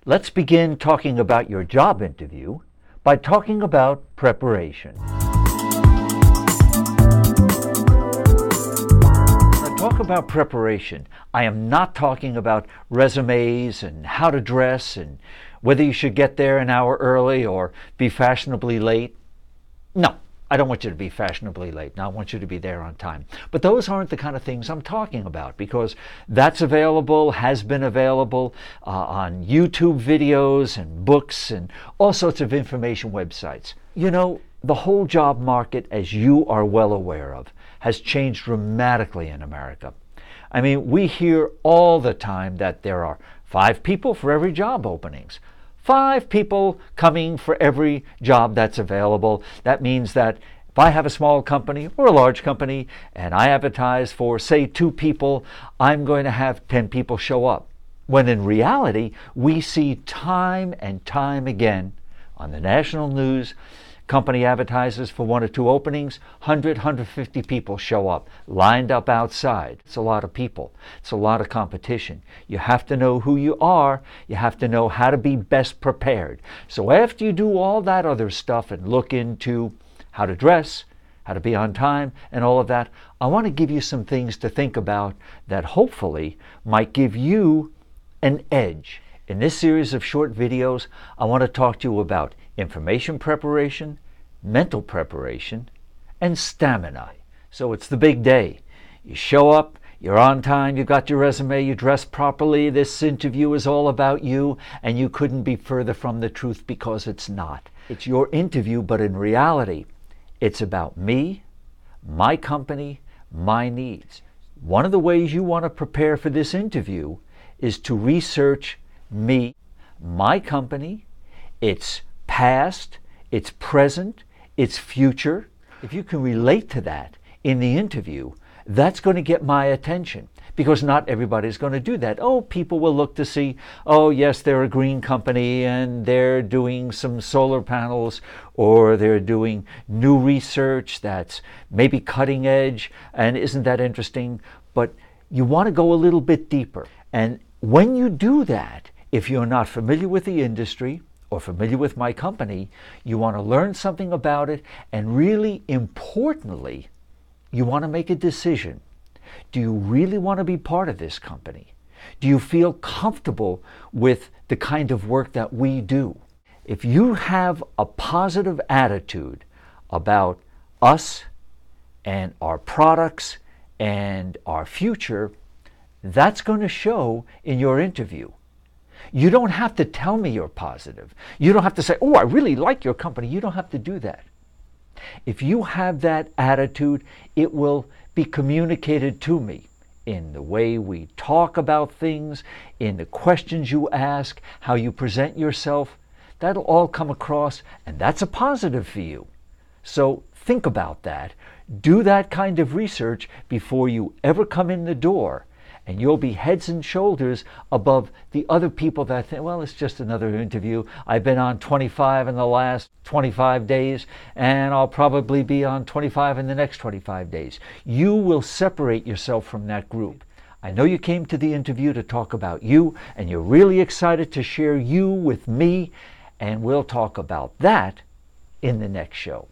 Let's begin talking about your job interview by talking about preparation. When I talk about preparation, I am not talking about resumes and how to dress and whether you should get there an hour early or be fashionably late. No, I don't want you to be fashionably late. No, I want you to be there on time. But those aren't the kind of things I'm talking about, because that's available, has been available on YouTube videos and books and all sorts of information websites. You know, the whole job market, as you are well aware of, has changed dramatically in America. I mean, we hear all the time that there are 5 people for every job openings. 5 people coming for every job that's available. That means that if I have a small company or a large company and I advertise for, say, 2 people, I'm going to have 10 people show up. When in reality, we see time and time again on the national news, company advertises for 1 or 2 openings, 100, 150 people show up, lined up outside. It's a lot of people. It's a lot of competition. You have to know who you are. You have to know how to be best prepared. So after you do all that other stuff and look into how to dress, how to be on time, and all of that, I want to give you some things to think about that hopefully might give you an edge. In this series of short videos, I want to talk to you about information preparation, mental preparation, and stamina. So it's the big day. You show up, you're on time, you got your resume, you dress properly, this interview is all about you, and you couldn't be further from the truth, because it's not. It's your interview, but in reality, it's about me, my company, my needs. One of the ways you want to prepare for this interview is to research me, my company, its past, its present, its future. If you can relate to that in the interview, that's going to get my attention, because not everybody's going to do that. Oh, people will look to see, oh yes, they're a green company and they're doing some solar panels, or they're doing new research that's maybe cutting edge, and isn't that interesting? But you want to go a little bit deeper. And when you do that, if you're not familiar with the industry or familiar with my company, you want to learn something about it, and really importantly, you want to make a decision. Do you really want to be part of this company? Do you feel comfortable with the kind of work that we do? If you have a positive attitude about us and our products and our future, that's going to show in your interview. You don't have to tell me you're positive. You don't have to say, oh, I really like your company. You don't have to do that. If you have that attitude, it will be communicated to me in the way we talk about things, in the questions you ask, how you present yourself. That'll all come across, and that's a positive for you. So think about that. Do that kind of research before you ever come in the door, and you'll be heads and shoulders above the other people that think, well, it's just another interview. I've been on 25 in the last 25 days, and I'll probably be on 25 in the next 25 days. You will separate yourself from that group. I know you came to the interview to talk about you, and you're really excited to share you with me, and we'll talk about that in the next show.